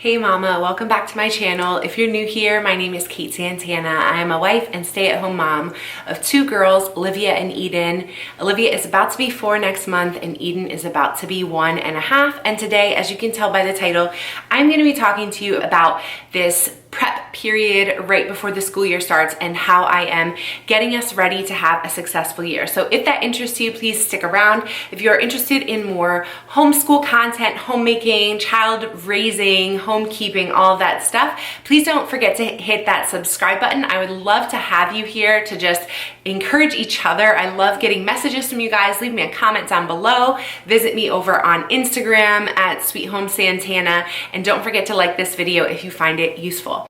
Hey mama, welcome back to my channel. If you're new here, my name is Kate Santana. I am a wife and stay-at-home mom of two girls, Olivia and Eden. Olivia is about to be 4 next month and Eden is about to be 1.5. And today, as you can tell by the title, I'm going to be talking to you about this prep period right before the school year starts and how I am getting us ready to have a successful year. So if that interests you, please stick around. If you're interested in more homeschool content, homemaking, child raising, homekeeping, all of that stuff, please don't forget to hit that subscribe button. I would love to have you here to just encourage each other. I love getting messages from you guys. Leave me a comment down below. Visit me over on Instagram at Sweet Home Santana. And don't forget to like this video if you find it useful.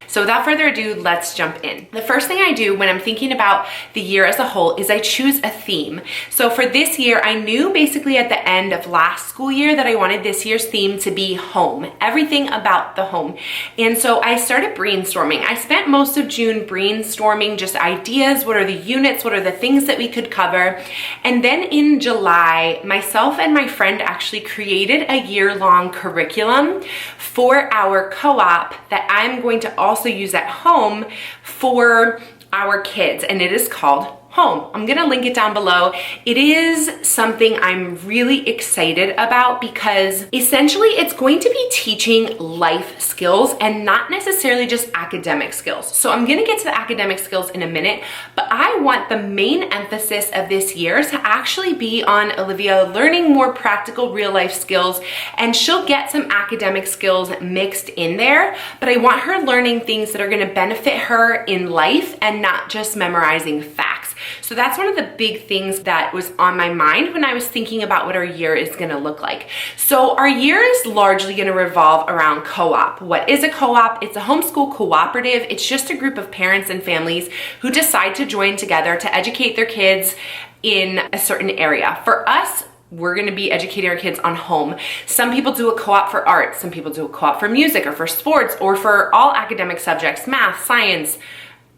So without further ado, let's jump in. The first thing I do when I'm thinking about the year as a whole is I choose a theme. So for this year, I knew basically at the end of last school year that I wanted this year's theme to be home, everything about the home. And so I started brainstorming. I spent most of June brainstorming just ideas, what are the units, what are the things that we could cover. And then in July, myself and my friend actually created a year-long curriculum for our co-op that I'm going to also use at home for our kids, and it is called Home. I'm gonna link it down below. It is something I'm really excited about because essentially it's going to be teaching life skills and not necessarily just academic skills. So I'm gonna get to the academic skills in a minute, but I want the main emphasis of this year to actually be on Olivia learning more practical real life skills, and she'll get some academic skills mixed in there, but I want her learning things that are gonna benefit her in life and not just memorizing facts. So that's one of the big things that was on my mind when I was thinking about what our year is gonna look like. So our year is largely gonna revolve around co-op. What is a co-op? It's a homeschool cooperative. It's just a group of parents and families who decide to join together to educate their kids in a certain area. For us, we're gonna be educating our kids on home. Some people do a co-op for art, some people do a co-op for music or for sports or for all academic subjects, math, science,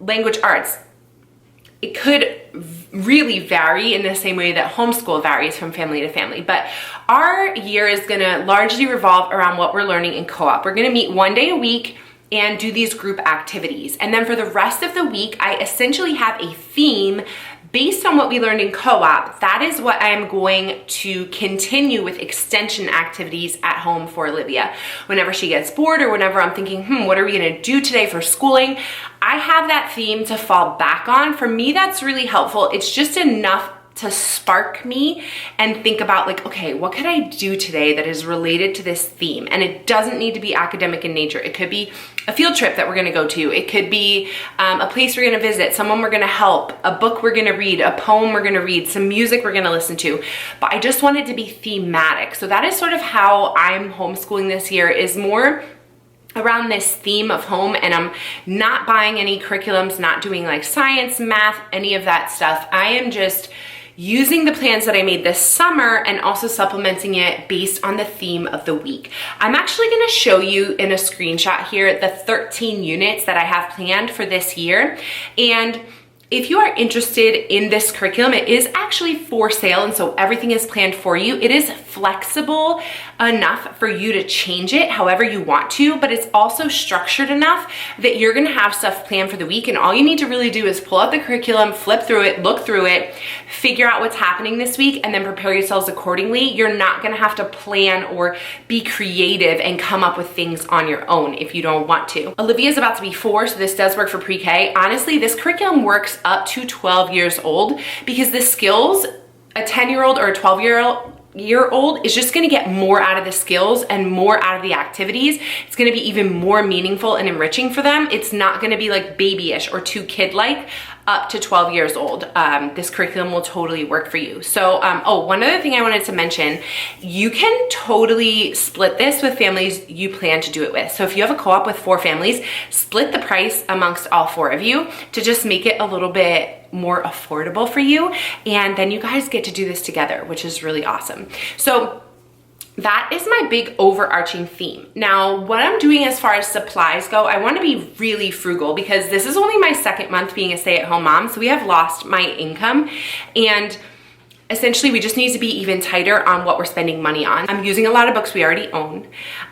language arts. It could really vary in the same way that homeschool varies from family to family. But our year is gonna largely revolve around what we're learning in co-op. We're gonna meet 1 day a week and do these group activities. And then for the rest of the week, I essentially have a theme based on what we learned in co-op. That is what I'm going to continue with extension activities at home for Olivia. Whenever she gets bored or whenever I'm thinking, what are we gonna do today for schooling? I have that theme to fall back on. For me, that's really helpful. It's just enough to spark me and think about like, okay, what could I do today that is related to this theme? And it doesn't need to be academic in nature. It could be a field trip that we're gonna go to. It could be a place we're gonna visit, someone we're gonna help, a book we're gonna read, a poem we're gonna read, some music we're gonna listen to. But I just want it to be thematic. So that is sort of how I'm homeschooling this year, is more around this theme of home, and I'm not buying any curriculums, not doing like science, math, any of that stuff. I am just using the plans that I made this summer and also supplementing it based on the theme of the week. I'm actually gonna show you in a screenshot here the 13 units that I have planned for this year. And if you are interested in this curriculum, it is actually for sale, and so everything is planned for you. It is flexible enough for you to change it however you want to, but it's also structured enough that you're gonna have stuff planned for the week, and all you need to really do is pull out the curriculum, flip through it, look through it, figure out what's happening this week, and then prepare yourselves accordingly. You're not gonna have to plan or be creative and come up with things on your own if you don't want to. Olivia's about to be 4, so this does work for pre-K. Honestly, this curriculum works up to 12 years old because the skills a 10-year-old or a 12-year-old is just gonna get more out of the skills and more out of the activities. It's gonna be even more meaningful and enriching for them. It's not gonna be like babyish or too kid-like. up to 12 years old. This curriculum will totally work for you. So, oh, one other thing I wanted to mention, you can totally split this with families you plan to do it with. So if you have a co-op with 4 families, split the price amongst all 4 of you to just make it a little bit more affordable for you. And then you guys get to do this together, which is really awesome. So that is my big overarching theme. Now, what I'm doing as far as supplies go, I want to be really frugal because this is only my 2nd month being a stay-at-home mom. So we have lost my income, and essentially we just need to be even tighter on what we're spending money on. I'm using a lot of books we already own.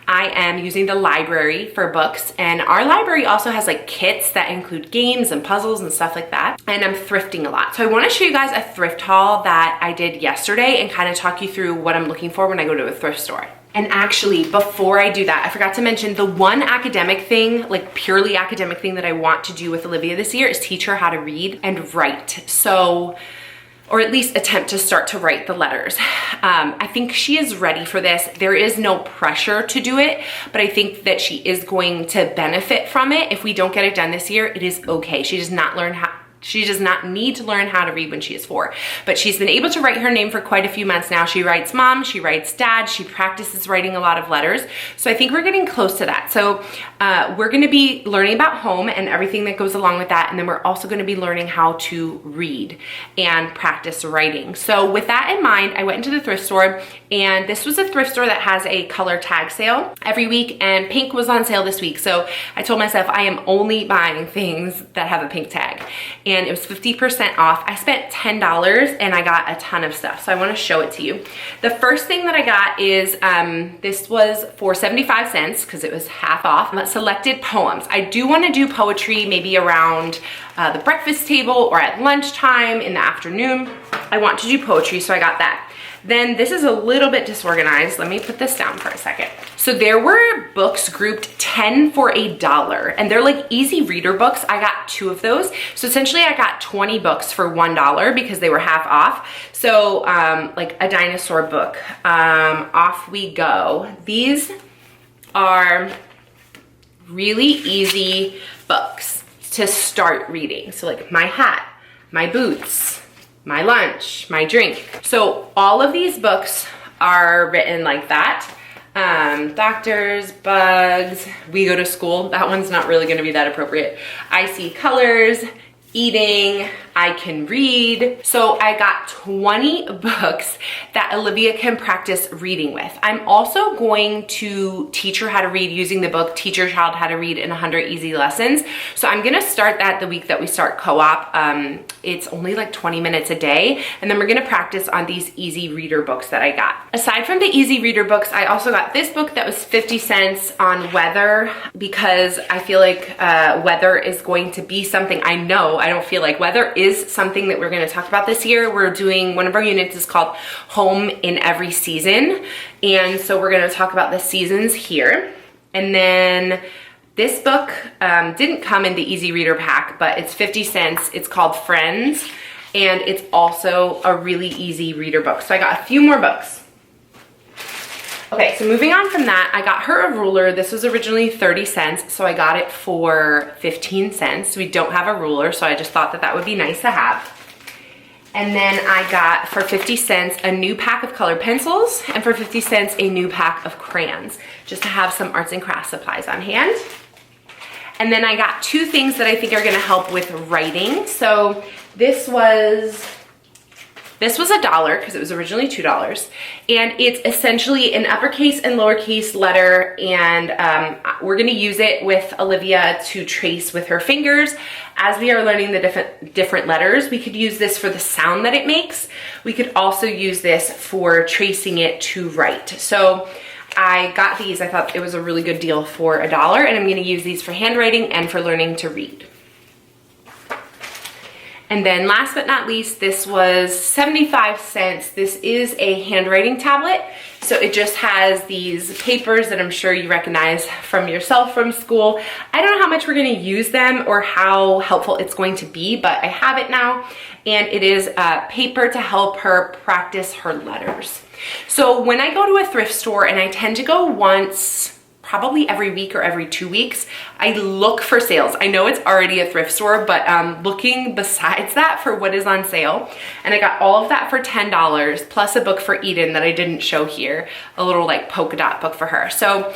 I am using the library for books, and our library also has like kits that include games and puzzles and stuff like that. And I'm thrifting a lot. So I want to show you guys a thrift haul that I did yesterday and kind of talk you through what I'm looking for when I go to a thrift store. And actually, before I do that, I forgot to mention the one academic thing, like purely academic thing that I want to do with Olivia this year is teach her how to read and write. So, or at least attempt to start to write the letters. I think she is ready for this. There is no pressure to do it, but I think that she is going to benefit from it. If we don't get it done this year, it is okay. She does not need to learn how to read when she is 4, but she's been able to write her name for quite a few months now. She writes mom, she writes dad, she practices writing a lot of letters. So I think we're getting close to that. So we're gonna be learning about home and everything that goes along with that. And then we're also gonna be learning how to read and practice writing. So with that in mind, I went into the thrift store, and this was a thrift store that has a color tag sale every week, and pink was on sale this week. So I told myself I am only buying things that have a pink tag. And it was 50% off. I spent $10 and I got a ton of stuff. So I want to show it to you. The first thing that I got is, this was for 75 cents because it was half off. Selected poems. I do want to do poetry maybe around the breakfast table or at lunchtime in the afternoon. I want to do poetry, so I got that. Then this is a little bit disorganized. Let me put this down for a second. So there were books grouped 10 for $1, and they're like easy reader books. I got 2 of those. So essentially I got 20 books for $1 because they were half off. So like a dinosaur book, Off We Go. These are really easy books to start reading. So like My Hat, My Boots, My Lunch, My Drink. So all of these books are written like that. Doctors, Bugs, We Go to School. That one's not really gonna be that appropriate. I See Colors, Eating, I Can Read. So I got 20 books that Olivia can practice reading with. I'm also going to teach her how to read using the book Teach Your Child How to Read in 100 Easy Lessons. So I'm gonna start that the week that we start co-op. It's only like 20 minutes a day, and then we're gonna practice on these easy reader books that I got. Aside from the easy reader books, I also got this book that was 50 cents on weather, because I feel like weather is going to be something I don't feel like weather is something that we're going to talk about this year. We're doing, one of our units is called Home in Every Season. And so we're going to talk about the seasons here. And then this book didn't come in the easy reader pack, but it's 50 cents. It's called Friends. And it's also a really easy reader book. So I got a few more books. Okay, so moving on from that, I got her a ruler. This was originally 30 cents, so I got it for 15 cents. We don't have a ruler, so I just thought that that would be nice to have. And then I got, for 50 cents, a new pack of colored pencils, and for 50 cents, a new pack of crayons, just to have some arts and crafts supplies on hand. And then I got 2 things that I think are gonna help with writing. So this was $1 because it was originally $2, and it's essentially an uppercase and lowercase letter, and we're going to use it with Olivia to trace with her fingers as we are learning the different letters. We could use this for the sound that it makes. We could also use this for tracing it to write. So I got these. I thought it was a really good deal for $1, and I'm going to use these for handwriting and for learning to read. And then last but not least, this was 75 cents. This is a handwriting tablet. So it just has these papers that I'm sure you recognize from yourself from school. I don't know how much we're gonna use them or how helpful it's going to be, but I have it now. And it is paper to help her practice her letters. So when I go to a thrift store, and I tend to go once, probably every week or every 2 weeks, I look for sales. I know it's already a thrift store, but looking besides that for what is on sale. And I got all of that for $10 plus a book for Eden that I didn't show here, a little like polka dot book for her. So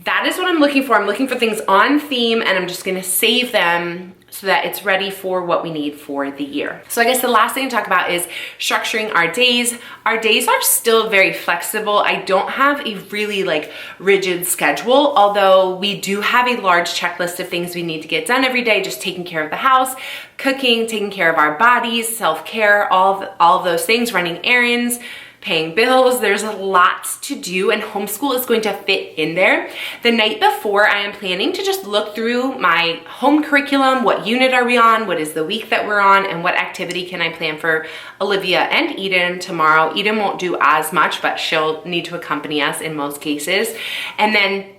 that is what I'm looking for. I'm looking for things on theme, and I'm just gonna save them so that it's ready for what we need for the year. So I guess the last thing to talk about is structuring our days. Our days are still very flexible. I don't have a really like rigid schedule, although we do have a large checklist of things we need to get done every day, just taking care of the house, cooking, taking care of our bodies, self-care, all of those things, running errands, paying bills. There's a lot to do, and homeschool is going to fit in there. The night before, I am planning to just look through my home curriculum. What unit are we on? What is the week that we're on? And what activity can I plan for Olivia and Eden tomorrow? Eden won't do as much, but she'll need to accompany us in most cases. And then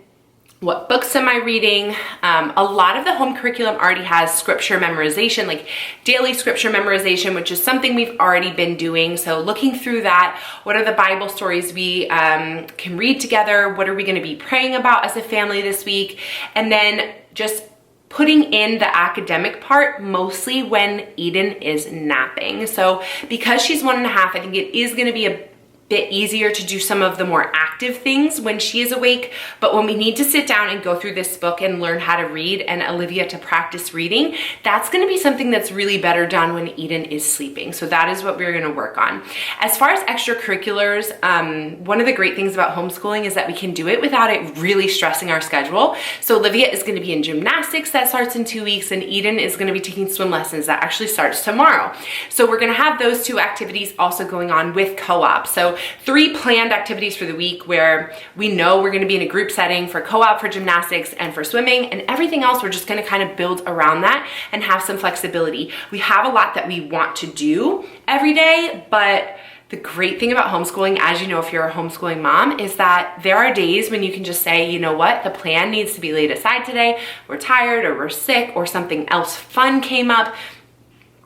what books am I reading? A lot of the home curriculum already has scripture memorization, like daily scripture memorization, which is something we've already been doing. So looking through that, what are the Bible stories we can read together? What are we going to be praying about as a family this week? And then just putting in the academic part mostly when Eden is napping. So because she's 1.5, I think it is going to be a bit easier to do some of the more active things when she is awake. But when we need to sit down and go through this book and learn how to read, and Olivia to practice reading, that's going to be something that's really better done when Eden is sleeping. So that is what we're going to work on. As far as extracurriculars, one of the great things about homeschooling is that we can do it without it really stressing our schedule. So Olivia is going to be in gymnastics that starts in 2 weeks, and Eden is going to be taking swim lessons that actually starts tomorrow. So we're going to have those two activities also going on with co-op. So 3 planned activities for the week where we know we're going to be in a group setting for co-op, for gymnastics, and for swimming, and everything else we're just going to kind of build around that and have some flexibility. We have a lot that we want to do every day, but the great thing about homeschooling, as you know if you're a homeschooling mom, is that there are days when you can just say, you know what, the plan needs to be laid aside today. We're tired, or we're sick, or something else fun came up,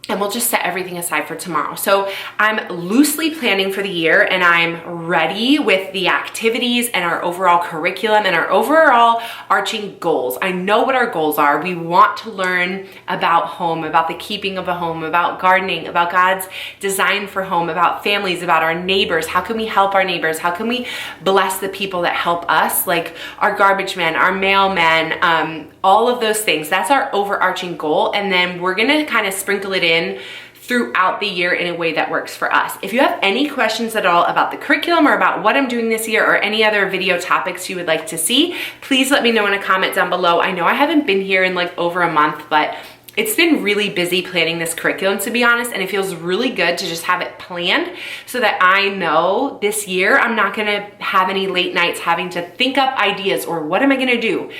and we'll just set everything aside for tomorrow. So I'm loosely planning for the year, and I'm ready with the activities and our overall curriculum and our overall arching goals. I know what our goals are. We want to learn about home, about the keeping of a home, about gardening, about God's design for home, about families, about our neighbors. How can we help our neighbors? How can we bless the people that help us, like our garbage men, our mailmen, all of those things. That's our overarching goal. And then we're gonna kind of sprinkle it in throughout the year in a way that works for us. If you have any questions at all about the curriculum or about what I'm doing this year, or any other video topics you would like to see, please let me know in a comment down below. I know I haven't been here in like over a month, but it's been really busy planning this curriculum, to be honest, and it feels really good to just have it planned so that I know this year I'm not gonna have any late nights having to think up ideas or what am I gonna do.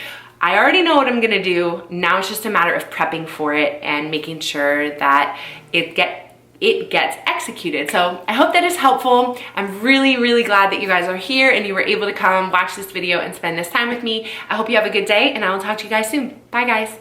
I already know what I'm gonna do. Now it's just a matter of prepping for it and making sure that it gets executed. So I hope that is helpful. I'm really, really glad that you guys are here and you were able to come watch this video and spend this time with me. I hope you have a good day, and I will talk to you guys soon. Bye, guys.